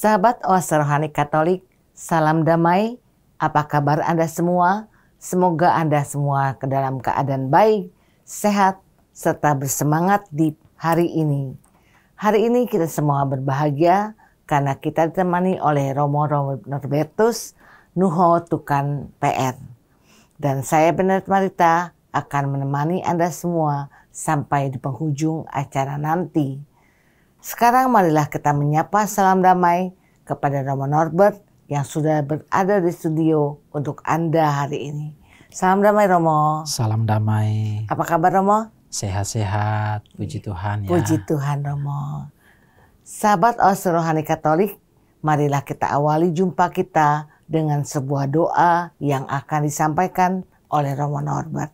Sahabat Oase Rohani Katolik, salam damai. Apa kabar Anda semua? Semoga Anda semua dalam keadaan baik, sehat, serta bersemangat di hari ini. Hari ini kita semua berbahagia karena kita ditemani oleh Romo Norbertus Nuho Tukan PR. Dan saya Benedetta Marita akan menemani Anda semua sampai di penghujung acara nanti. Sekarang marilah kita menyapa salam damai kepada Romo Norbert yang sudah berada di studio untuk Anda hari ini. Salam damai Romo. Salam damai. Apa kabar Romo? Sehat-sehat, puji Tuhan ya. Puji Tuhan Romo. Sahabat Oase Rohani Katolik, marilah kita awali jumpa kita dengan sebuah doa yang akan disampaikan oleh Romo Norbert.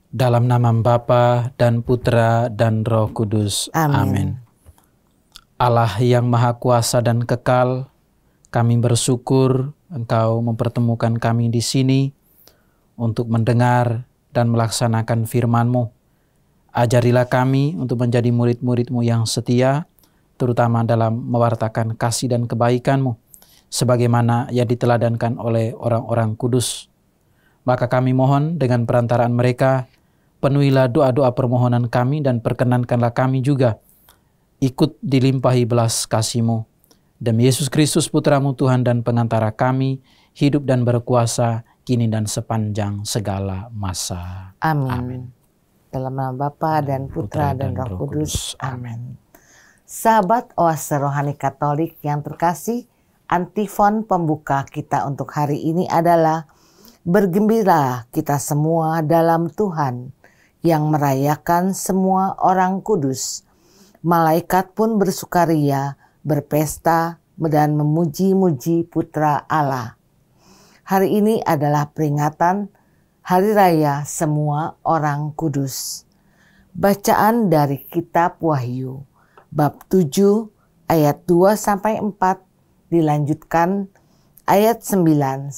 Dalam nama Bapa dan Putra dan Roh Kudus. Amin. Allah yang Maha Kuasa dan Kekal, kami bersyukur Engkau mempertemukan kami di sini untuk mendengar dan melaksanakan firman-Mu. Ajarilah kami untuk menjadi murid-murid-Mu yang setia, terutama dalam mewartakan kasih dan kebaikan-Mu, sebagaimana yang diteladankan oleh orang-orang kudus. Maka kami mohon dengan perantaraan mereka, penuhilah doa-doa permohonan kami dan perkenankanlah kami juga ikut dilimpahi belas kasih-Mu. Demi Yesus Kristus Putra-Mu Tuhan dan pengantara kami, hidup dan berkuasa kini dan sepanjang segala masa. Amin. Dalam nama Bapa dan Putra dan Roh Kudus. Amin. Sahabat Oase Rohani Katolik yang terkasih, antifon pembuka kita untuk hari ini adalah bergembira kita semua dalam Tuhan yang merayakan semua orang kudus. Malaikat pun bersukaria, berpesta, dan memuji-muji Putra Allah. Hari ini adalah peringatan Hari Raya Semua Orang Kudus. Bacaan dari Kitab Wahyu, bab 7 ayat 2-4, dilanjutkan ayat 9-14.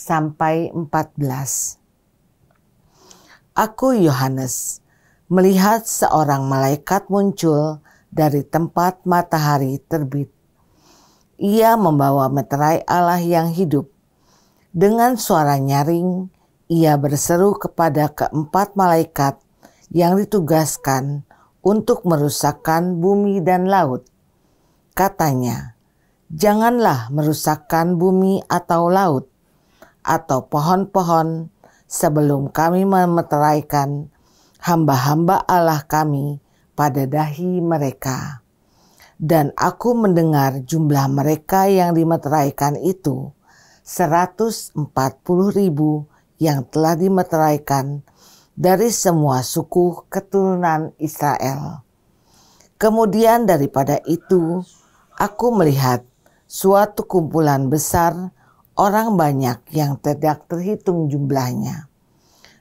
Aku Yohanes melihat seorang malaikat muncul dari tempat matahari terbit. Ia membawa meterai Allah yang hidup. Dengan suara nyaring, ia berseru kepada keempat malaikat yang ditugaskan untuk merusakkan bumi dan laut. Katanya, janganlah merusakkan bumi atau laut, atau pohon-pohon sebelum kami memeteraikan hamba-hamba Allah kami pada dahi mereka. Dan aku mendengar jumlah mereka yang dimeteraikan itu, 140.000 yang telah dimeteraikan dari semua suku keturunan Israel. Kemudian daripada itu, aku melihat suatu kumpulan besar orang banyak yang tidak terhitung jumlahnya,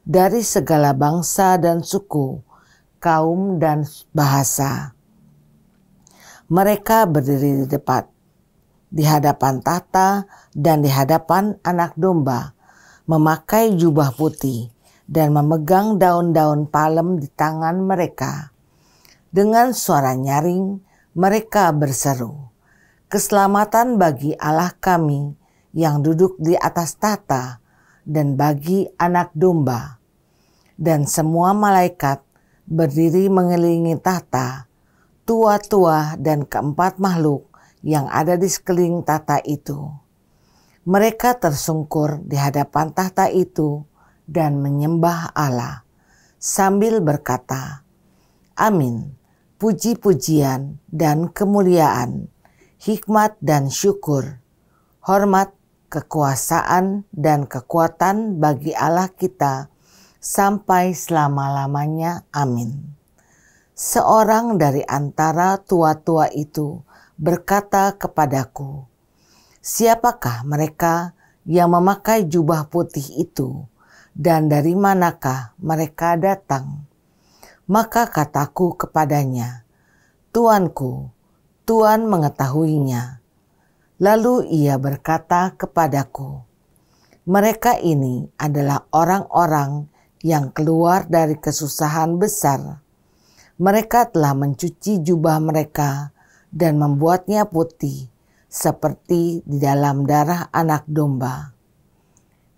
dari segala bangsa dan suku, kaum dan bahasa. Mereka berdiri di hadapan tahta dan di hadapan Anak Domba, memakai jubah putih dan memegang daun-daun palem di tangan mereka. Dengan suara nyaring, mereka berseru, "Keselamatan bagi Allah kami yang duduk di atas tahta dan bagi Anak Domba." Dan semua malaikat berdiri mengelilingi tahta, tua-tua dan keempat makhluk yang ada di sekeliling tahta itu. Mereka tersungkur di hadapan tahta itu dan menyembah Allah sambil berkata, "Amin, puji-pujian dan kemuliaan, hikmat dan syukur, hormat, kekuasaan dan kekuatan bagi Allah kita sampai selama-lamanya. Amin." Seorang dari antara tua-tua itu berkata kepadaku, "Siapakah mereka yang memakai jubah putih itu, dan dari manakah mereka datang?" Maka kataku kepadanya, "Tuanku, Tuhan mengetahuinya." Lalu ia berkata kepadaku, "Mereka ini adalah orang-orang yang keluar dari kesusahan besar. Mereka telah mencuci jubah mereka dan membuatnya putih seperti di dalam darah anak domba.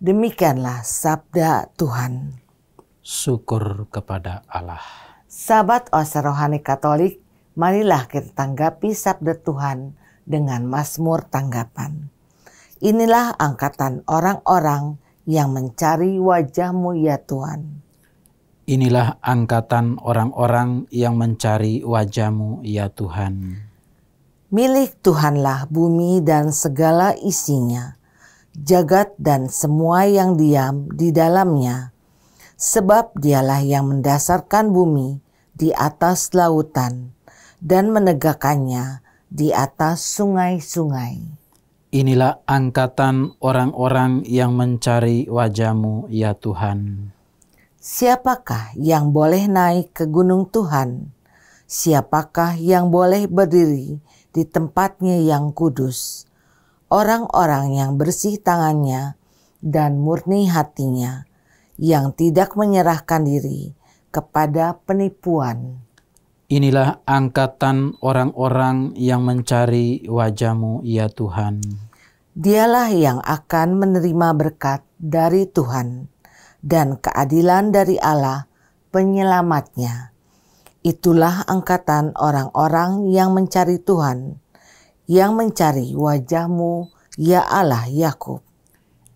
Demikianlah sabda Tuhan. Syukur kepada Allah. Sahabat Oase Rohani Katolik, marilah kita tanggapi sabda Tuhan dengan mazmur tanggapan. Inilah angkatan orang-orang yang mencari wajah-Mu ya Tuhan. Inilah angkatan orang-orang yang mencari wajah-Mu ya Tuhan. Milik Tuhanlah bumi dan segala isinya, jagat dan semua yang diam di dalamnya. Sebab Dialah yang mendasarkan bumi di atas lautan dan menegakkannya di atas sungai-sungai. Inilah angkatan orang-orang yang mencari wajah-Mu ya Tuhan. Siapakah yang boleh naik ke gunung Tuhan? Siapakah yang boleh berdiri di tempatnya yang kudus? Orang-orang yang bersih tangannya dan murni hatinya, yang tidak menyerahkan diri kepada penipuan. Inilah angkatan orang-orang yang mencari wajah-Mu ya Tuhan. Dialah yang akan menerima berkat dari Tuhan dan keadilan dari Allah penyelamatnya. Itulah angkatan orang-orang yang mencari Tuhan, yang mencari wajah-Mu ya Allah Yakub.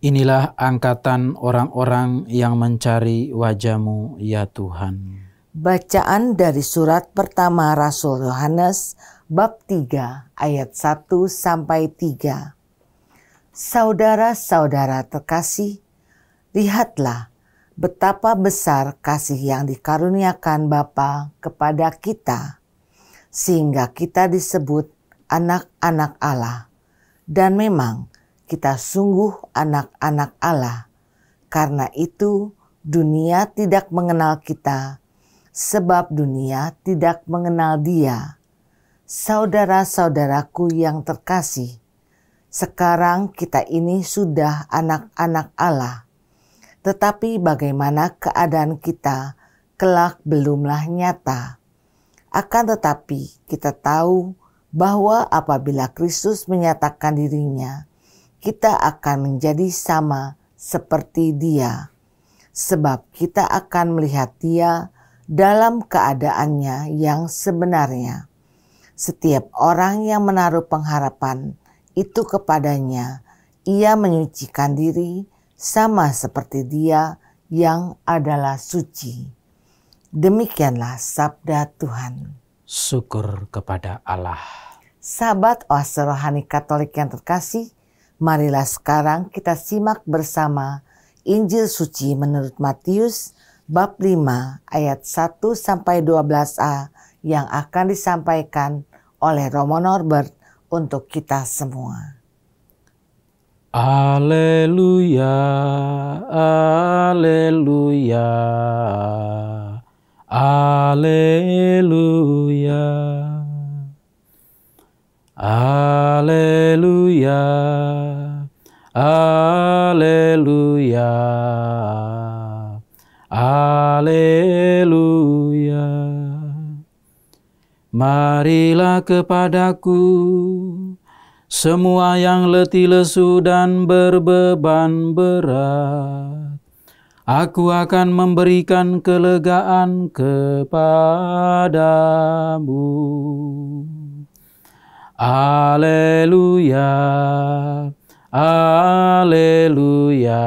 Inilah angkatan orang-orang yang mencari wajah-Mu ya Tuhan. Bacaan dari surat pertama Rasul Yohanes bab 3 ayat 1-3. Saudara-saudara terkasih, lihatlah betapa besar kasih yang dikaruniakan Bapa kepada kita, sehingga kita disebut anak-anak Allah. Dan memang kita sungguh anak-anak Allah. Karena itu dunia tidak mengenal kita, sebab dunia tidak mengenal Dia. Saudara-saudaraku yang terkasih, sekarang kita ini sudah anak-anak Allah. Tetapi bagaimana keadaan kita kelak belumlah nyata. Akan tetapi kita tahu bahwa apabila Kristus menyatakan dirinya, kita akan menjadi sama seperti Dia. Sebab kita akan melihat Dia dalam keadaannya yang sebenarnya. Setiap orang yang menaruh pengharapan itu kepadanya, ia menyucikan diri sama seperti Dia yang adalah suci. Demikianlah sabda Tuhan. Syukur kepada Allah. Sahabat Oase Rohani Katolik yang terkasih, marilah sekarang kita simak bersama Injil Suci menurut Matius bab 5 ayat 1-12a yang akan disampaikan oleh Romo Norbert untuk kita semua. Haleluya, haleluya, haleluya, haleluya, haleluya, haleluya. Marilah kepadaku semua yang letih lesu dan berbeban berat. Aku akan memberikan kelegaan kepadamu. Haleluya, haleluya,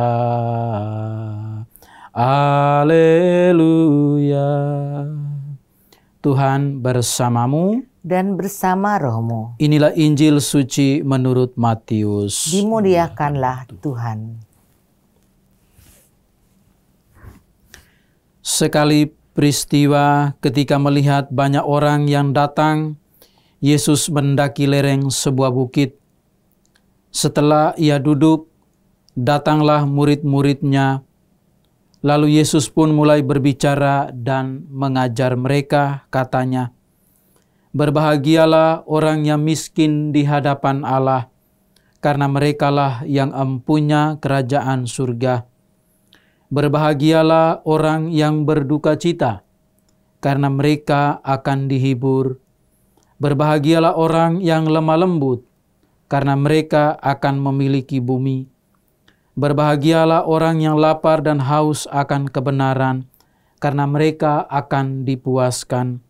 haleluya. Tuhan bersamamu dan bersama rohmu. Inilah Injil Suci menurut Matius. Dimuliakanlah Tuhan. Sekali peristiwa ketika melihat banyak orang yang datang, Yesus mendaki lereng sebuah bukit. Setelah ia duduk, datanglah murid-muridnya. Lalu Yesus pun mulai berbicara dan mengajar mereka, katanya, "Berbahagialah orang yang miskin di hadapan Allah, karena merekalah yang empunya kerajaan surga. Berbahagialah orang yang berduka cita, karena mereka akan dihibur. Berbahagialah orang yang lemah lembut, karena mereka akan memiliki bumi. Berbahagialah orang yang lapar dan haus akan kebenaran, karena mereka akan dipuaskan.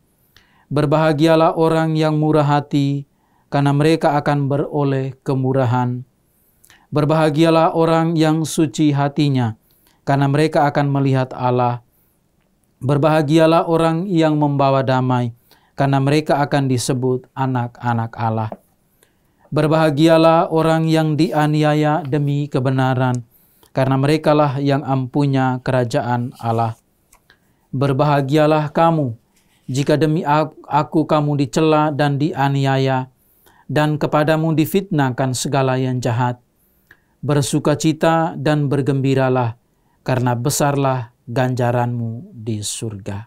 Berbahagialah orang yang murah hati, karena mereka akan beroleh kemurahan. Berbahagialah orang yang suci hatinya, karena mereka akan melihat Allah. Berbahagialah orang yang membawa damai, karena mereka akan disebut anak-anak Allah. Berbahagialah orang yang dianiaya demi kebenaran, karena merekalah yang empunya kerajaan Allah. Berbahagialah kamu, jika demi aku kamu dicela dan dianiaya, dan kepadamu difitnahkan segala yang jahat. Bersukacita dan bergembiralah, karena besarlah ganjaranmu di surga.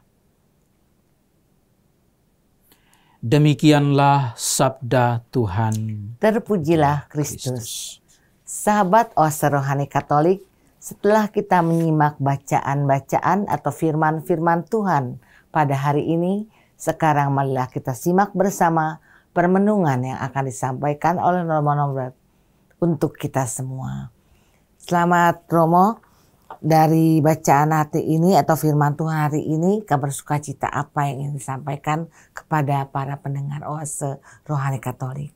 Demikianlah sabda Tuhan. Terpujilah Kristus. Sahabat Oase Rohani Katolik, setelah kita menyimak bacaan-bacaan atau firman-firman Tuhan pada hari ini, sekarang marilah kita simak bersama permenungan yang akan disampaikan oleh Romo Norbert untuk kita semua. Selamat Romo, dari bacaan hati ini atau firman Tuhan hari ini, kabar sukacita apa yang ingin disampaikan kepada para pendengar Oase Rohani Katolik?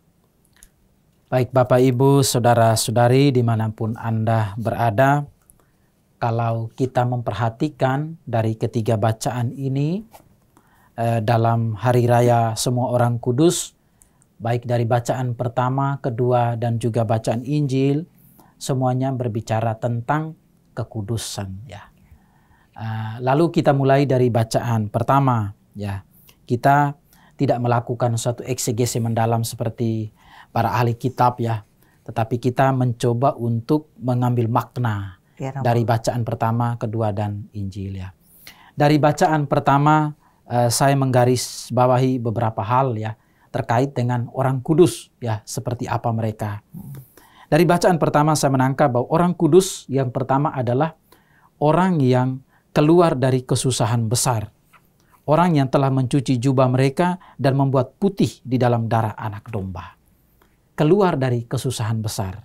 Baik Bapak Ibu, Saudara-saudari dimanapun Anda berada, kalau kita memperhatikan dari ketiga bacaan ini dalam Hari Raya Semua Orang Kudus, baik dari bacaan pertama, kedua, dan juga bacaan Injil, semuanya berbicara tentang kekudusan, ya. Lalu kita mulai dari bacaan pertama, ya. Kita tidak melakukan suatu eksegesi mendalam seperti para ahli kitab, ya, tetapi kita mencoba untuk mengambil makna dari bacaan pertama, kedua, dan Injil, ya. Dari bacaan pertama saya menggarisbawahi beberapa hal, ya, terkait dengan orang kudus, ya, seperti apa mereka. Dari bacaan pertama saya menangkap bahwa orang kudus yang pertama adalah orang yang keluar dari kesusahan besar. Orang yang telah mencuci jubah mereka dan membuat putih di dalam darah anak domba. Keluar dari kesusahan besar.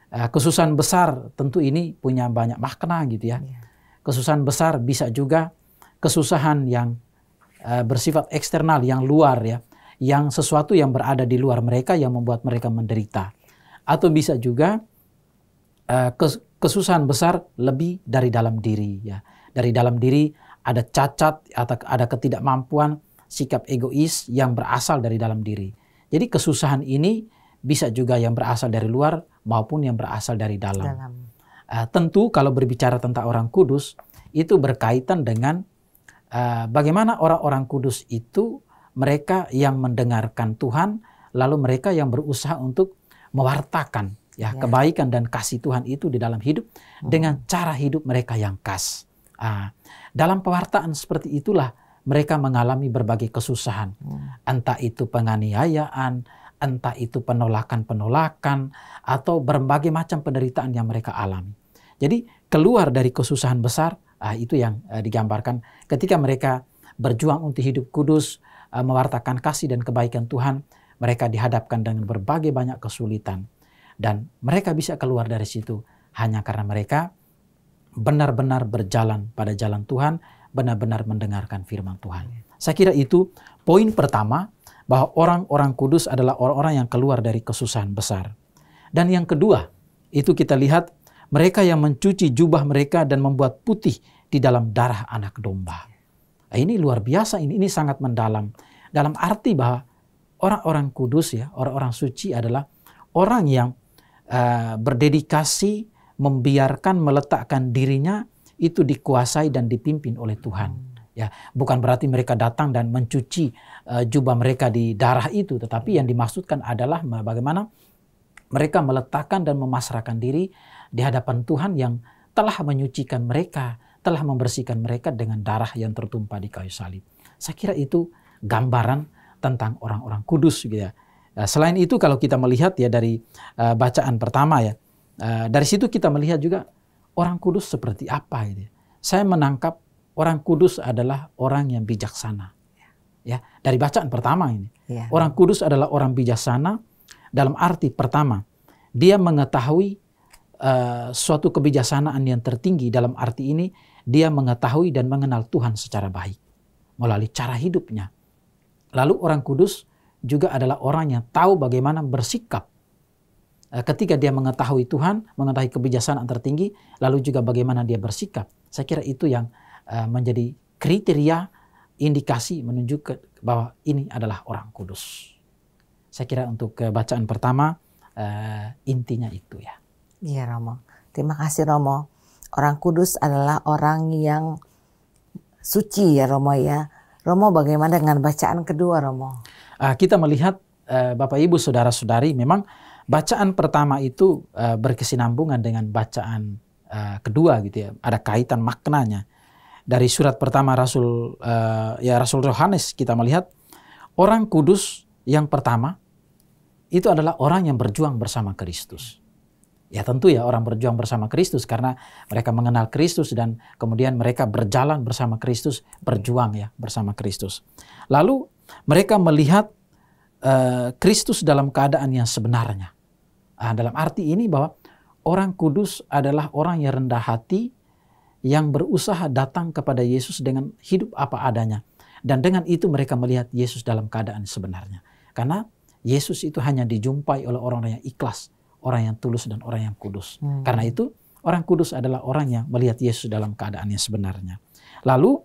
Kesusahan besar tentu ini punya banyak makna gitu ya. Kesusahan besar bisa juga kesusahan yang bersifat eksternal, yang luar ya. Yang sesuatu yang berada di luar mereka yang membuat mereka menderita. Atau bisa juga kesusahan besar lebih dari dalam diri, ya. Dari dalam diri ada cacat atau ada ketidakmampuan, sikap egois yang berasal dari dalam diri. Jadi kesusahan ini bisa juga yang berasal dari luar maupun yang berasal dari dalam. Tentu kalau berbicara tentang orang kudus itu berkaitan dengan bagaimana orang-orang kudus itu mereka yang mendengarkan Tuhan, lalu mereka yang berusaha untuk mewartakan kebaikan dan kasih Tuhan itu di dalam hidup dengan cara hidup mereka yang khas. Dalam pewartaan seperti itulah mereka mengalami berbagai kesusahan. Entah itu penganiayaan, entah itu penolakan-penolakan, atau berbagai macam penderitaan yang mereka alami. Jadi keluar dari kesusahan besar, itu yang digambarkan ketika mereka berjuang untuk hidup kudus, mewartakan kasih dan kebaikan Tuhan. Mereka dihadapkan dengan berbagai banyak kesulitan. Dan mereka bisa keluar dari situ hanya karena mereka benar-benar berjalan pada jalan Tuhan, benar-benar mendengarkan firman Tuhan. Saya kira itu poin pertama, bahwa orang-orang kudus adalah orang-orang yang keluar dari kesusahan besar. Dan yang kedua, itu kita lihat mereka yang mencuci jubah mereka dan membuat putih di dalam darah anak domba. Ini luar biasa, ini sangat mendalam. Dalam arti bahwa orang-orang kudus, ya, orang-orang suci adalah orang yang berdedikasi, membiarkan, meletakkan dirinya itu dikuasai dan dipimpin oleh Tuhan. Ya, bukan berarti mereka datang dan mencuci jubah mereka di darah itu, tetapi yang dimaksudkan adalah bagaimana mereka meletakkan dan memasrahkan diri di hadapan Tuhan yang telah menyucikan mereka, telah membersihkan mereka dengan darah yang tertumpah di kayu salib. Saya kira itu gambaran tentang orang-orang kudus gitu ya. Selain itu kalau kita melihat ya dari bacaan pertama ya, dari situ kita melihat juga orang kudus seperti apa gitu. Saya menangkap orang kudus adalah orang yang bijaksana. Ya, dari bacaan pertama ini. Orang kudus adalah orang bijaksana, dalam arti pertama, dia mengetahui suatu kebijaksanaan yang tertinggi. Dalam arti ini, dia mengetahui dan mengenal Tuhan secara baik melalui cara hidupnya. Lalu orang kudus juga adalah orang yang tahu bagaimana bersikap ketika dia mengetahui Tuhan, mengetahui kebijaksanaan tertinggi, lalu juga bagaimana dia bersikap. Saya kira itu yang menjadi kriteria, indikasi menunjukkan bahwa ini adalah orang kudus. Saya kira untuk bacaan pertama intinya itu ya. Iya Romo, terima kasih Romo. Orang kudus adalah orang yang suci ya Romo ya. Romo, bagaimana dengan bacaan kedua Romo? Kita melihat Bapak Ibu Saudara-saudari, memang bacaan pertama itu berkesinambungan dengan bacaan kedua gitu ya. Ada kaitan maknanya. Dari surat pertama Rasul Yohanes kita melihat orang kudus yang pertama itu adalah orang yang berjuang bersama Kristus. Ya tentu ya, orang berjuang bersama Kristus karena mereka mengenal Kristus dan kemudian mereka berjalan bersama Kristus, berjuang ya bersama Kristus. Lalu mereka melihat Kristus dalam keadaan yang sebenarnya. Dalam arti ini bahwa orang kudus adalah orang yang rendah hati, yang berusaha datang kepada Yesus dengan hidup apa adanya. Dan dengan itu mereka melihat Yesus dalam keadaan sebenarnya. Karena Yesus itu hanya dijumpai oleh orang-orang yang ikhlas, orang yang tulus dan orang yang kudus. Karena itu orang kudus adalah orang yang melihat Yesus dalam keadaan yang sebenarnya. Lalu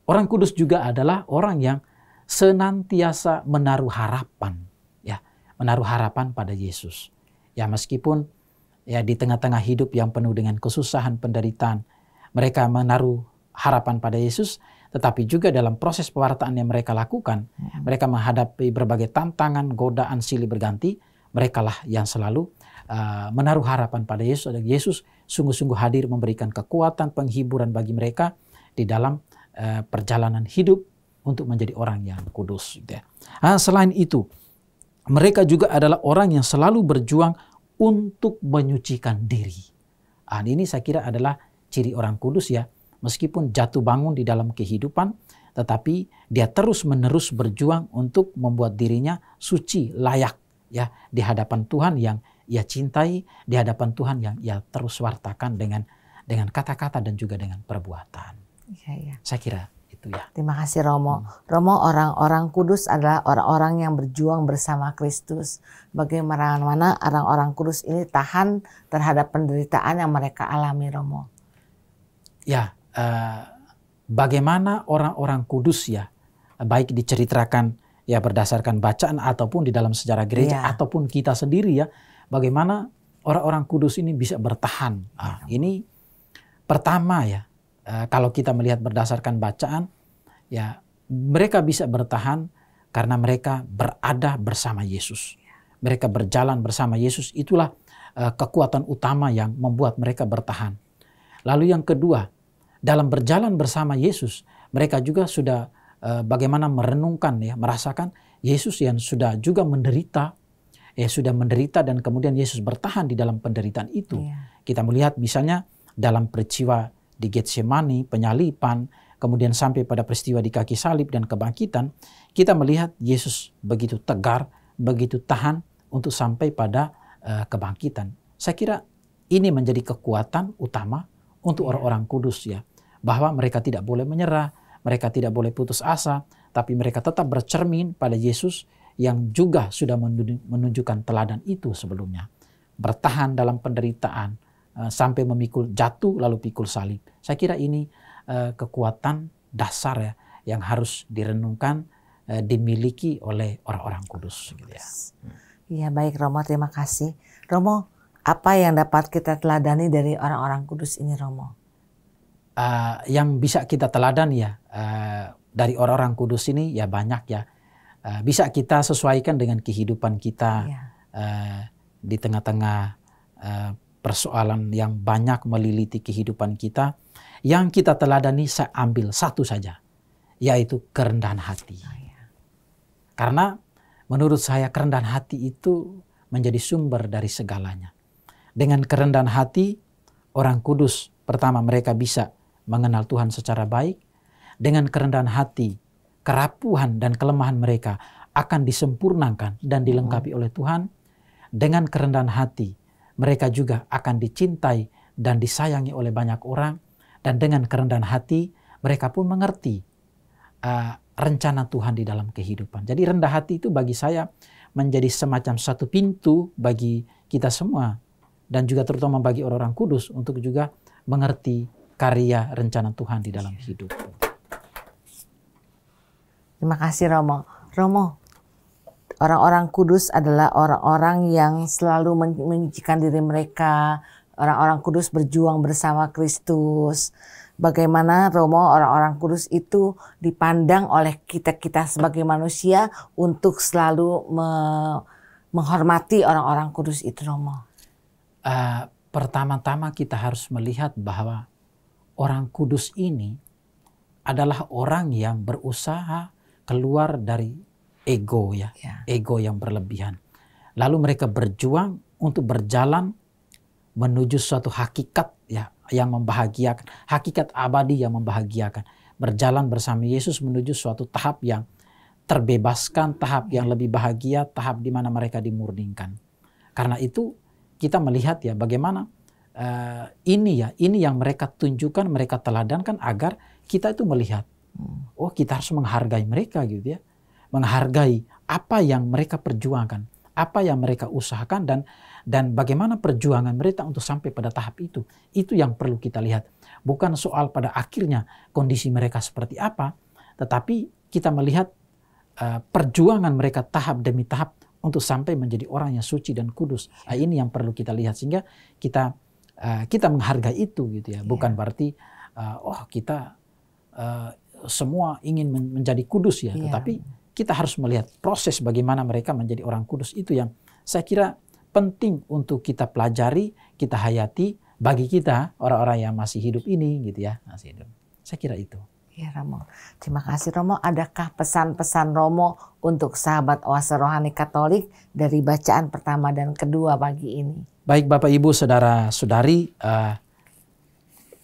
orang kudus juga adalah orang yang senantiasa menaruh harapan, ya, menaruh harapan pada Yesus. Ya meskipun ya di tengah-tengah hidup yang penuh dengan kesusahan, penderitaan, mereka menaruh harapan pada Yesus, tetapi juga dalam proses pewartaan yang mereka lakukan, mereka menghadapi berbagai tantangan, godaan silih berganti, merekalah yang selalu menaruh harapan pada Yesus. Dan Yesus sungguh-sungguh hadir memberikan kekuatan, penghiburan bagi mereka di dalam perjalanan hidup untuk menjadi orang yang kudus. Gitu ya. Selain itu, mereka juga adalah orang yang selalu berjuang untuk menyucikan diri. Ini saya kira adalah ciri orang kudus ya. Meskipun jatuh bangun di dalam kehidupan, tetapi dia terus-menerus berjuang untuk membuat dirinya suci, layak ya di hadapan Tuhan yang ia cintai, di hadapan Tuhan yang ia terus wartakan dengan kata-kata dan juga dengan perbuatan. Ya. Saya kira itu ya. Terima kasih Romo. Romo, orang-orang kudus adalah orang-orang yang berjuang bersama Kristus. Bagaimana orang-orang kudus ini tahan terhadap penderitaan yang mereka alami Romo? Ya, bagaimana orang-orang kudus ya, baik diceritakan ya berdasarkan bacaan ataupun di dalam sejarah gereja ataupun kita sendiri ya, bagaimana orang-orang kudus ini bisa bertahan. Ini pertama ya, kalau kita melihat berdasarkan bacaan ya, mereka bisa bertahan karena mereka berada bersama Yesus. Mereka berjalan bersama Yesus, itulah kekuatan utama yang membuat mereka bertahan. Lalu yang kedua, dalam berjalan bersama Yesus, mereka juga sudah bagaimana merenungkan ya, merasakan Yesus yang sudah juga menderita, sudah menderita dan kemudian Yesus bertahan di dalam penderitaan itu. Kita melihat misalnya dalam peristiwa di Getsemani, penyalipan, kemudian sampai pada peristiwa di kaki salib dan kebangkitan, kita melihat Yesus begitu tegar, begitu tahan untuk sampai pada kebangkitan. Saya kira ini menjadi kekuatan utama untuk orang-orang kudus ya, bahwa mereka tidak boleh menyerah, mereka tidak boleh putus asa, tapi mereka tetap bercermin pada Yesus yang juga sudah menunjukkan teladan itu sebelumnya. Bertahan dalam penderitaan, sampai memikul jatuh lalu pikul salib. Saya kira ini kekuatan dasar ya, yang harus direnungkan, dimiliki oleh orang-orang kudus. Gitu ya. Iya baik Romo, terima kasih. Romo, apa yang dapat kita teladani dari orang-orang kudus ini Romo? Yang bisa kita teladani ya dari orang-orang kudus ini ya banyak ya. Bisa kita sesuaikan dengan kehidupan kita di tengah-tengah persoalan yang banyak meliliti kehidupan kita. Yang kita teladani saya ambil satu saja, yaitu kerendahan hati. Karena menurut saya kerendahan hati itu menjadi sumber dari segalanya. Dengan kerendahan hati, orang kudus pertama mereka bisa mengenal Tuhan secara baik. Dengan kerendahan hati, kerapuhan dan kelemahan mereka akan disempurnakan dan dilengkapi oleh Tuhan. dengan kerendahan hati mereka juga akan dicintai dan disayangi oleh banyak orang. Dan dengan kerendahan hati mereka pun mengerti rencana Tuhan di dalam kehidupan. Jadi rendah hati itu bagi saya menjadi semacam satu pintu bagi kita semua. Dan juga terutama bagi orang-orang kudus untuk juga mengerti karya rencana Tuhan di dalam hidup. Terima kasih Romo. Romo, orang-orang kudus adalah orang-orang yang selalu menyucikan diri mereka. Orang-orang kudus berjuang bersama Kristus. Bagaimana Romo, orang-orang kudus itu dipandang oleh kita-kita sebagai manusia untuk selalu menghormati orang-orang kudus itu, Romo? Pertama-tama kita harus melihat bahwa orang kudus ini adalah orang yang berusaha keluar dari ego ya. Ego yang berlebihan. Lalu mereka berjuang untuk berjalan menuju suatu hakikat ya yang membahagiakan, hakikat abadi yang membahagiakan. Berjalan bersama Yesus menuju suatu tahap yang terbebaskan, tahap yang lebih bahagia, tahap di mana mereka dimurnikan. Karena itu kita melihat ya bagaimana ini yang mereka tunjukkan, mereka teladankan agar kita itu melihat, oh kita harus menghargai mereka gitu ya, menghargai apa yang mereka perjuangkan, apa yang mereka usahakan dan bagaimana perjuangan mereka untuk sampai pada tahap itu. Itu yang perlu kita lihat. Bukan soal pada akhirnya kondisi mereka seperti apa, tetapi kita melihat perjuangan mereka tahap demi tahap untuk sampai menjadi orang yang suci dan kudus. Ini yang perlu kita lihat sehingga kita menghargai itu gitu ya. Bukan berarti kita semua ingin menjadi kudus ya, tetapi kita harus melihat proses bagaimana mereka menjadi orang kudus. Itu yang saya kira penting untuk kita pelajari, kita hayati bagi kita orang-orang yang masih hidup ini gitu ya. Masih hidup. Saya kira itu. Ya Romo. Terima kasih Romo. Adakah pesan-pesan Romo untuk sahabat Oase Rohani Katolik dari bacaan pertama dan kedua pagi ini? Baik Bapak Ibu Saudara-saudari,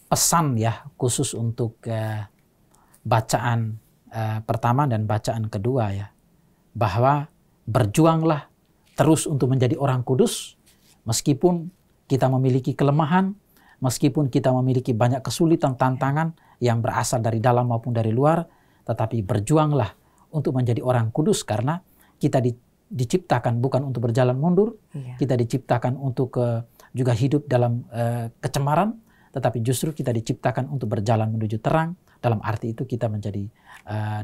pesan ya khusus untuk bacaan pertama dan bacaan kedua ya. Bahwa berjuanglah terus untuk menjadi orang kudus, meskipun kita memiliki kelemahan, meskipun kita memiliki banyak kesulitan, tantangan yang berasal dari dalam maupun dari luar, tetapi berjuanglah untuk menjadi orang kudus karena kita diciptakan bukan untuk berjalan mundur, kita diciptakan untuk juga hidup dalam kecemaran, tetapi justru kita diciptakan untuk berjalan menuju terang. Dalam arti itu kita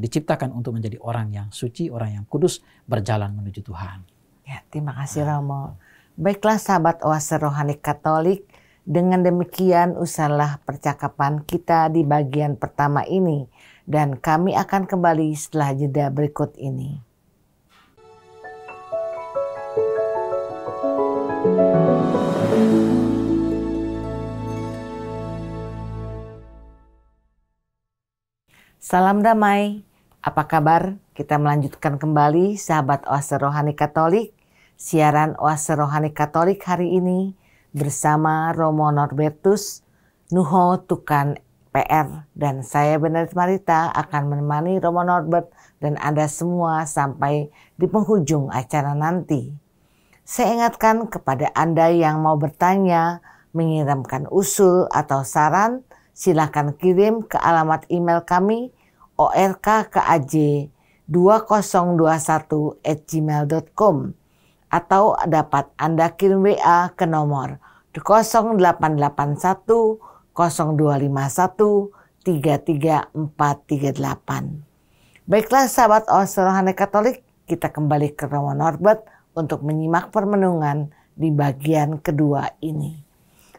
diciptakan untuk menjadi orang yang suci, orang yang kudus, berjalan menuju Tuhan. Ya, terima kasih Romo. Baiklah sahabat Oase Rohani Katolik, dengan demikian usahlah percakapan kita di bagian pertama ini dan kami akan kembali setelah jeda berikut ini. Salam damai. Apa kabar? Kita melanjutkan kembali sahabat Oase Rohani Katolik, siaran Oase Rohani Katolik hari ini bersama Romo Norbertus, Nuho Tukan PR, dan saya Benedict Marita akan menemani Romo Norbert dan Anda semua sampai di penghujung acara nanti. Saya ingatkan kepada Anda yang mau bertanya, mengirimkan usul atau saran, silakan kirim ke alamat email kami orkkaj2021@gmail.com atau dapat Anda kirim WA ke nomor 0881 0251 334438. Baiklah sahabat Oase Rohani Katolik, kita kembali ke Romo Norbert untuk menyimak permenungan di bagian kedua ini.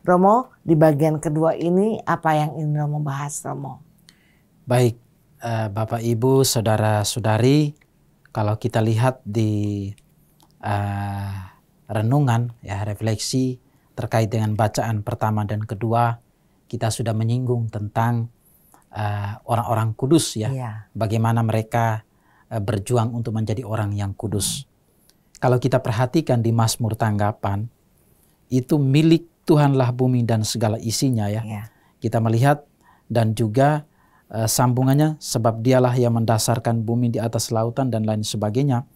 Romo, di bagian kedua ini apa yang ingin Romo bahas, Romo? Baik, Bapak Ibu, Saudara-saudari, kalau kita lihat di renungan, ya refleksi terkait dengan bacaan pertama dan kedua, kita sudah menyinggung tentang orang-orang kudus ya, bagaimana mereka berjuang untuk menjadi orang yang kudus. Kalau kita perhatikan di Mazmur Tanggapan, itu milik Tuhanlah bumi dan segala isinya ya. Kita melihat dan juga sambungannya, sebab dialah yang mendasarkan bumi di atas lautan dan lain sebagainya.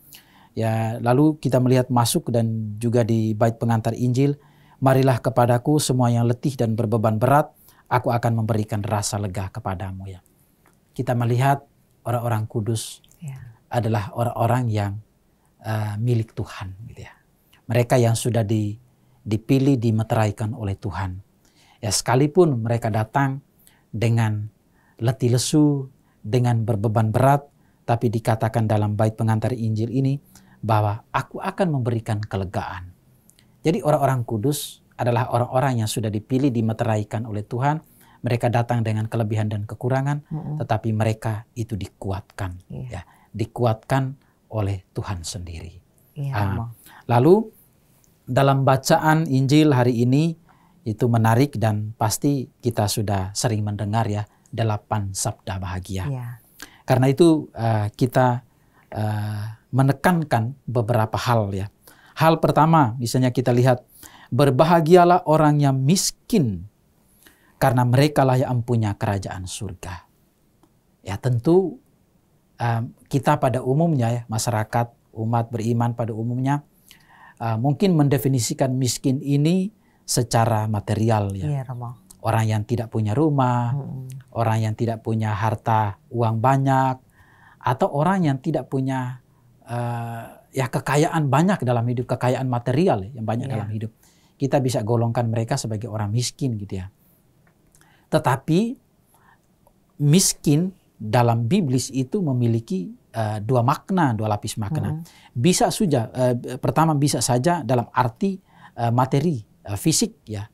Ya, lalu kita melihat masuk dan juga di bait pengantar Injil, marilah kepadaku semua yang letih dan berbeban berat, aku akan memberikan rasa lega kepadamu ya. Kita melihat orang-orang kudus adalah orang-orang yang milik Tuhan gitu ya. Mereka yang sudah dipilih, dimeteraikan oleh Tuhan. Ya, sekalipun mereka datang dengan letih lesu, dengan berbeban berat, tapi dikatakan dalam bait pengantar Injil ini bahwa aku akan memberikan kelegaan. Jadi orang-orang kudus adalah orang-orang yang sudah dipilih, dimeteraikan oleh Tuhan. Mereka datang dengan kelebihan dan kekurangan, tetapi mereka itu dikuatkan, ya, dikuatkan oleh Tuhan sendiri. Lalu dalam bacaan Injil hari ini itu menarik dan pasti kita sudah sering mendengar ya, 8 sabda bahagia. Karena itu kita menekankan beberapa hal ya. Hal pertama misalnya kita lihat, berbahagialah orang yang miskin karena merekalah yang mempunyai kerajaan surga. Ya tentu kita pada umumnya ya, masyarakat umat beriman pada umumnya mungkin mendefinisikan miskin ini secara material ya. Orang yang tidak punya rumah, orang yang tidak punya harta uang banyak, atau orang yang tidak punya ya kekayaan banyak dalam hidup, kekayaan material yang banyak dalam hidup. Kita bisa golongkan mereka sebagai orang miskin gitu ya. Tetapi miskin dalam Biblis itu memiliki dua makna, dua lapis makna. Bisa saja, pertama bisa saja dalam arti materi, fisik ya.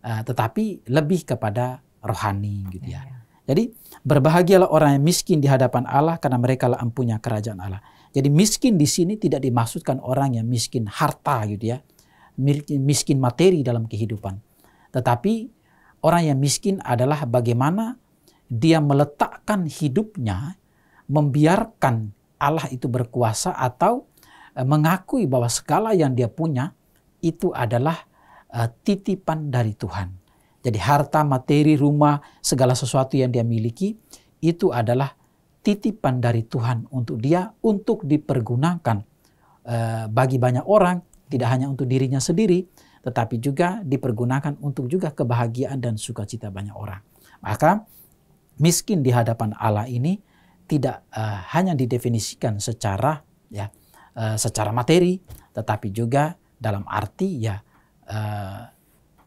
Tetapi lebih kepada rohani gitu ya. Jadi berbahagialah orang yang miskin di hadapan Allah karena mereka lah empunya kerajaan Allah. Jadi miskin di sini tidak dimaksudkan orang yang miskin harta gitu ya, miskin materi dalam kehidupan. Tetapi orang yang miskin adalah bagaimana dia meletakkan hidupnya, membiarkan Allah itu berkuasa atau mengakui bahwa segala yang dia punya itu adalah titipan dari Tuhan. Jadi harta, materi, rumah, segala sesuatu yang dia miliki itu adalah titipan dari Tuhan untuk dia, untuk dipergunakan bagi banyak orang, tidak hanya untuk dirinya sendiri, tetapi juga dipergunakan untuk juga kebahagiaan dan sukacita banyak orang. Maka miskin di hadapan Allah ini tidak hanya didefinisikan secara ya secara materi, tetapi juga dalam arti ya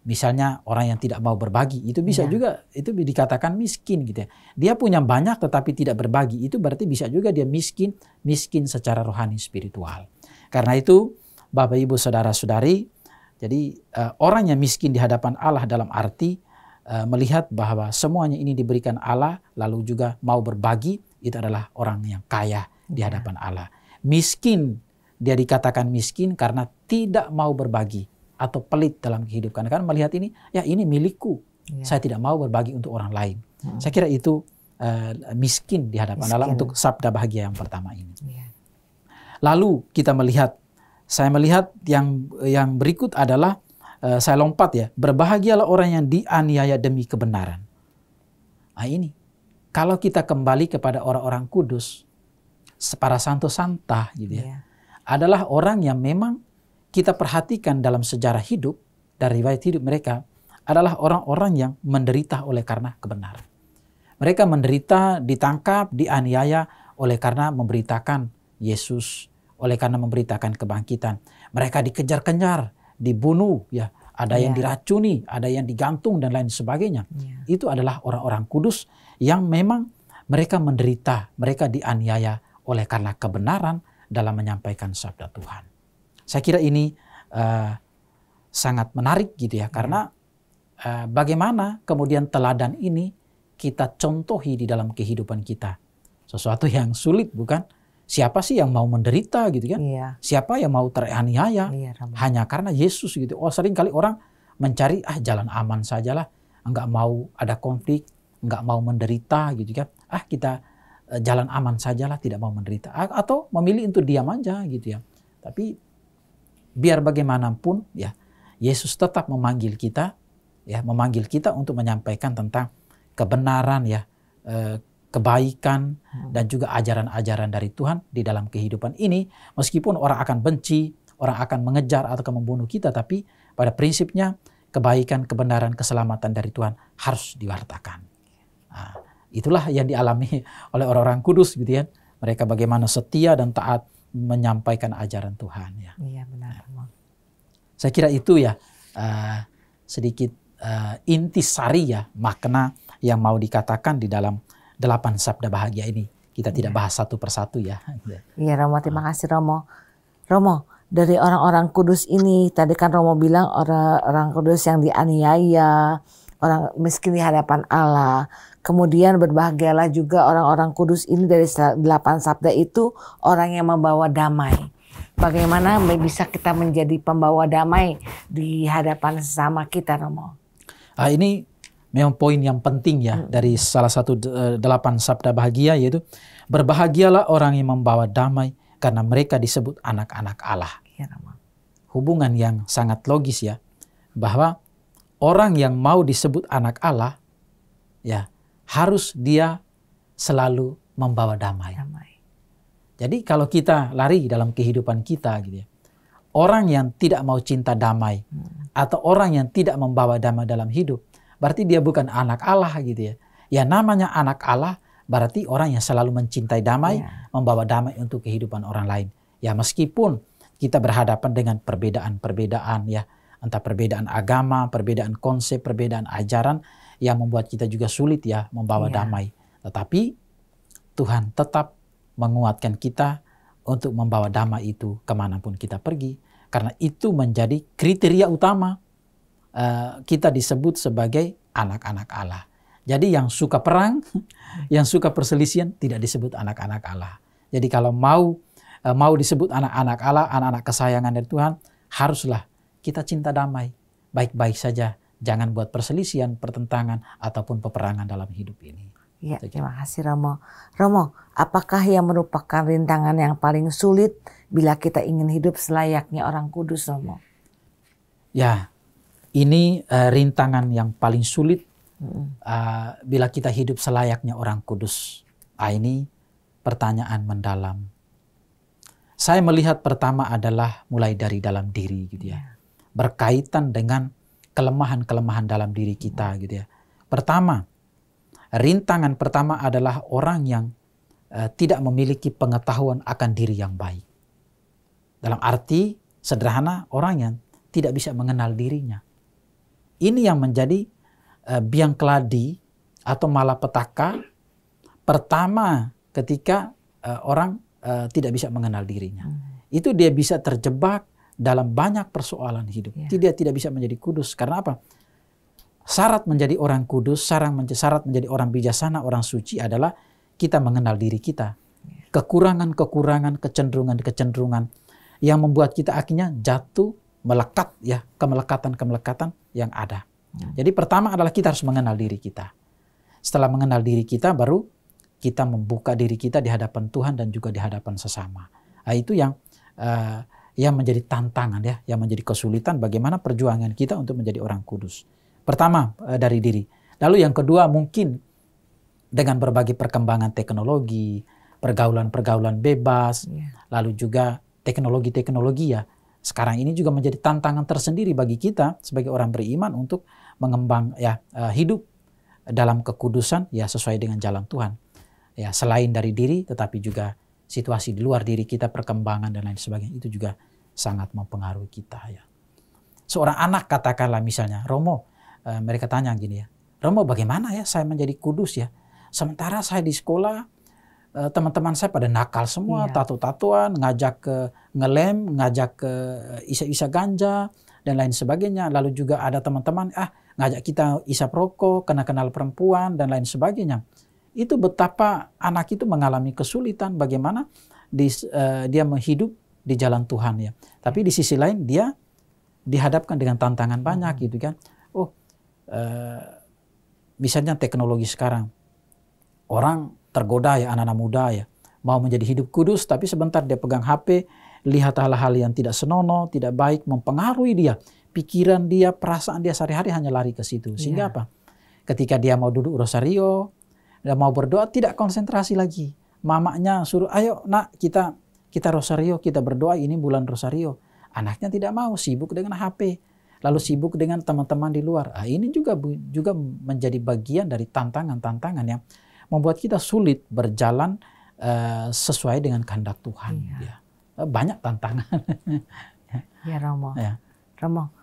misalnya orang yang tidak mau berbagi, itu bisa juga itu dikatakan miskin gitu ya. Dia punya banyak tetapi tidak berbagi, itu berarti bisa juga dia miskin secara rohani spiritual. Karena itu Bapak Ibu Saudara-saudari, jadi orang yang miskin di hadapan Allah dalam arti melihat bahwa semuanya ini diberikan Allah lalu juga mau berbagi, itu adalah orang yang kaya di hadapan Allah. Miskin, dia dikatakan miskin karena tidak mau berbagi atau pelit dalam kehidupan. Karena melihat ini, ya ini milikku. Saya tidak mau berbagi untuk orang lain. Saya kira itu miskin di hadapan Allah untuk sabda bahagia yang pertama ini. Lalu kita melihat, saya melihat yang berikut adalah, saya lompat ya, berbahagialah orang yang dianiaya demi kebenaran. Nah ini, kalau kita kembali kepada orang-orang kudus, para santo santa gitu ya, adalah orang yang memang kita perhatikan dalam sejarah hidup, dari riwayat hidup mereka, adalah orang-orang yang menderita oleh karena kebenaran. Mereka menderita, ditangkap, dianiaya oleh karena memberitakan Yesus, oleh karena memberitakan kebangkitan. Mereka dikejar-kejar, dibunuh, ya, ada yang diracuni, ada yang digantung dan lain sebagainya. Itu adalah orang-orang kudus yang memang mereka menderita, mereka dianiaya oleh karena kebenaran dalam menyampaikan sabda Tuhan. Saya kira ini sangat menarik gitu ya, karena bagaimana kemudian teladan ini kita contohi di dalam kehidupan kita. Sesuatu yang sulit, bukan? Siapa sih yang mau menderita gitu kan? Siapa yang mau teraniaya hanya karena Yesus gitu? Oh, sering kali orang mencari jalan aman sajalah, enggak mau ada konflik, enggak mau menderita gitu kan? Kita jalan aman sajalah, tidak mau menderita, atau memilih untuk diam aja gitu ya. Tapi biar bagaimanapun ya, Yesus tetap memanggil kita ya, memanggil kita untuk menyampaikan tentang kebenaran ya, kebaikan dan juga ajaran-ajaran dari Tuhan di dalam kehidupan ini. Meskipun orang akan benci, orang akan mengejar atau membunuh kita, tapi pada prinsipnya kebaikan, kebenaran, keselamatan dari Tuhan harus diwartakan. Nah, itulah yang dialami oleh orang-orang kudus gitu ya. Mereka bagaimana setia dan taat menyampaikan ajaran Tuhan ya. Iya benar. Saya kira itu ya sedikit intisari ya makna yang mau dikatakan di dalam 8 sabda bahagia ini. Kita tidak bahas satu persatu ya. Iya Romo, terima kasih Romo. Romo, dari orang-orang kudus ini, tadi kan Romo bilang orang kudus yang dianiaya, orang miskin di hadapan Allah. Kemudian berbahagialah juga orang-orang kudus ini dari 8 sabda itu orang yang membawa damai. Bagaimana bisa kita menjadi pembawa damai di hadapan sesama kita, Romo? Ini memang poin yang penting ya dari salah satu 8 sabda bahagia, yaitu berbahagialah orang yang membawa damai karena mereka disebut anak-anak Allah. Ya, Romo. Hubungan yang sangat logis ya, bahwa orang yang mau disebut anak Allah ya harus dia selalu membawa damai. Jadi kalau kita lari dalam kehidupan kita gitu ya, orang yang tidak mau cinta damai atau orang yang tidak membawa damai dalam hidup, berarti dia bukan anak Allah gitu ya. Ya namanya anak Allah berarti orang yang selalu mencintai damai, membawa damai untuk kehidupan orang lain. Ya meskipun kita berhadapan dengan perbedaan-perbedaan ya, entah perbedaan agama, perbedaan konsep, perbedaan ajaran yang membuat kita juga sulit ya membawa damai. Tetapi Tuhan tetap menguatkan kita untuk membawa damai itu kemanapun kita pergi. Karena itu menjadi kriteria utama kita disebut sebagai anak-anak Allah. Jadi yang suka perang, yang suka perselisihan tidak disebut anak-anak Allah. Jadi kalau mau disebut anak-anak Allah, anak-anak kesayangan dari Tuhan, haruslah kita cinta damai. Baik-baik saja, jangan buat perselisihan, pertentangan, ataupun peperangan dalam hidup ini. Ya, terima kasih Romo. Romo, apakah yang merupakan rintangan yang paling sulit bila kita ingin hidup selayaknya orang kudus, Romo? Ya, ini rintangan yang paling sulit bila kita hidup selayaknya orang kudus. Ini pertanyaan mendalam. Saya melihat pertama adalah mulai dari dalam diri gitu ya. Berkaitan dengan kelemahan-kelemahan dalam diri kita gitu ya. Pertama, rintangan pertama adalah orang yang tidak memiliki pengetahuan akan diri yang baik. Dalam arti sederhana, orang yang tidak bisa mengenal dirinya. Ini yang menjadi biang keladi atau malapetaka pertama ketika orang tidak bisa mengenal dirinya. Itu dia bisa terjebak dalam banyak persoalan hidup. Dia tidak bisa menjadi kudus. Karena apa? Syarat menjadi orang kudus, syarat menjadi orang bijaksana, orang suci adalah kita mengenal diri kita. Kekurangan-kekurangan, kecenderungan-kecenderungan yang membuat kita akhirnya jatuh, melekat ya, kemelekatan-kemelekatan yang ada. Jadi pertama adalah kita harus mengenal diri kita. Setelah mengenal diri kita, baru kita membuka diri kita di hadapan Tuhan dan juga di hadapan sesama. Nah, itu yang menjadi tantangan ya, yang menjadi kesulitan bagaimana perjuangan kita untuk menjadi orang kudus. Pertama dari diri. Lalu yang kedua mungkin dengan berbagai perkembangan teknologi, pergaulan-pergaulan bebas, lalu juga teknologi-teknologi ya. Sekarang ini juga menjadi tantangan tersendiri bagi kita sebagai orang beriman untuk mengembang ya hidup dalam kekudusan ya sesuai dengan jalan Tuhan. Ya selain dari diri tetapi juga situasi di luar diri kita, perkembangan dan lain sebagainya itu juga sangat mempengaruhi kita ya. Seorang anak katakanlah misalnya, Romo, mereka tanya gini ya, Romo bagaimana ya saya menjadi kudus ya? Sementara saya di sekolah, teman-teman saya pada nakal semua, tato-tatuan, ngajak ke ngelem, ngajak ke isa-isa ganja, dan lain sebagainya. Lalu juga ada teman-teman, ngajak kita isap rokok, kenal perempuan, dan lain sebagainya. Itu betapa anak itu mengalami kesulitan bagaimana dia menghidup di jalan Tuhan ya. Tapi di sisi lain dia dihadapkan dengan tantangan banyak gitu kan. Misalnya teknologi sekarang, orang tergoda ya, anak-anak muda ya, mau menjadi hidup kudus, tapi sebentar dia pegang HP, lihat hal-hal yang tidak senonoh, tidak baik, mempengaruhi dia. Pikiran dia, perasaan dia sehari-hari hanya lari ke situ. Sehingga apa? Ketika dia mau duduk rosario, Dan mau berdoa tidak konsentrasi lagi. Mamanya suruh, ayo nak kita rosario, kita berdoa, ini bulan rosario. Anaknya tidak mau, sibuk dengan HP. Lalu sibuk dengan teman-teman di luar. Ini juga menjadi bagian dari tantangan-tantangan yang membuat kita sulit berjalan sesuai dengan kehendak Tuhan. Ya. Banyak tantangan. Ya Romo. Ya. Romo,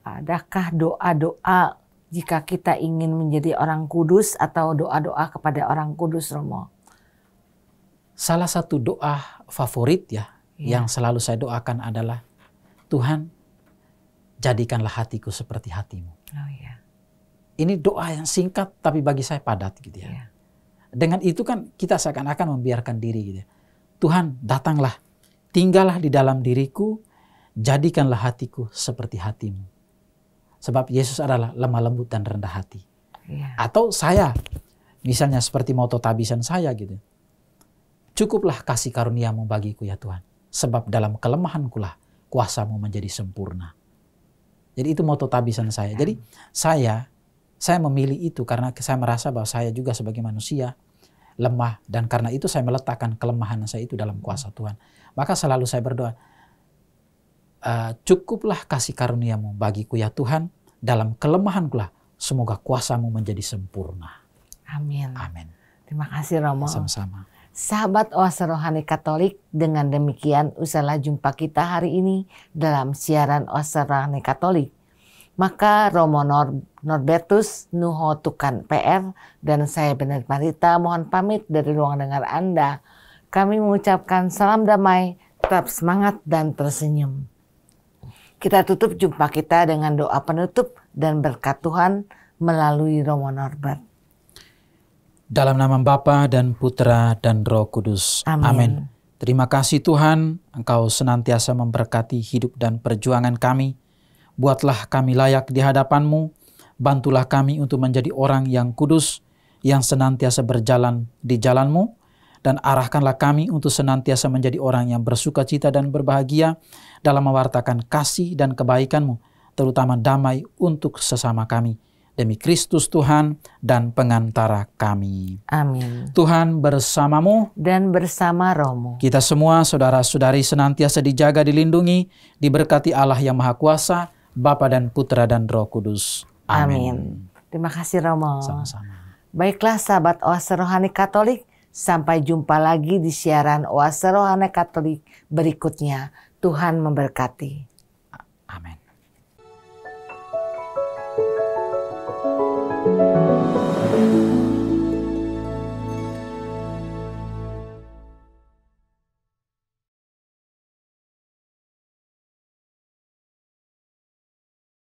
adakah doa-doa jika kita ingin menjadi orang kudus atau doa-doa kepada orang kudus, Romo? Salah satu doa favorit yang selalu saya doakan adalah, Tuhan, jadikanlah hatiku seperti hatimu. Oh, ya. Ini doa yang singkat tapi bagi saya padat gitu ya. Ya. Dengan itu kan kita seakan-akan membiarkan diri gitu ya. Tuhan, datanglah, tinggallah di dalam diriku, jadikanlah hatiku seperti hatimu. Sebab Yesus adalah lemah lembut dan rendah hati. Ya. Atau saya, misalnya seperti moto tabisan saya gitu. Cukuplah kasih karuniamu bagiku ya Tuhan. Sebab dalam kelemahanku lah kuasamu menjadi sempurna. Jadi itu moto tabisan saya. Jadi saya memilih itu karena saya merasa bahwa saya juga sebagai manusia lemah. Dan karena itu saya meletakkan kelemahan saya itu dalam kuasa Tuhan. Maka selalu saya berdoa, cukuplah kasih karuniamu bagiku ya Tuhan, dalam kelemahanku lah semoga kuasamu menjadi sempurna. Amin. Amin. Terima kasih Romo. Sama-sama. Sahabat Oase Rohani Katolik, dengan demikian usahlah jumpa kita hari ini dalam siaran Oase Rohani Katolik. Maka Romo Norbertus Nuho Tukan PR dan saya Benedict Marita mohon pamit dari ruang dengar Anda. Kami mengucapkan salam damai, tetap semangat dan tersenyum. Kita tutup jumpa kita dengan doa penutup dan berkat Tuhan melalui Romo Norbert. Dalam nama Bapa dan Putra dan Roh Kudus. Amin. Terima kasih Tuhan, Engkau senantiasa memberkati hidup dan perjuangan kami. Buatlah kami layak di hadapan-Mu. Bantulah kami untuk menjadi orang yang kudus, yang senantiasa berjalan di jalan-Mu. Dan arahkanlah kami untuk senantiasa menjadi orang yang bersukacita dan berbahagia dalam mewartakan kasih dan kebaikan-Mu, terutama damai untuk sesama kami. Demi Kristus Tuhan dan pengantara kami. Amin. Tuhan bersamamu dan bersama Romo. Kita semua saudara-saudari senantiasa dijaga, dilindungi, diberkati Allah yang Maha Kuasa, Bapa dan Putra dan Roh Kudus. Amin. Terima kasih Romo. Sama-sama. Baiklah sahabat Oase Rohani Katolik, sampai jumpa lagi di siaran Oase Rohani Katolik berikutnya. Tuhan memberkati. Amin.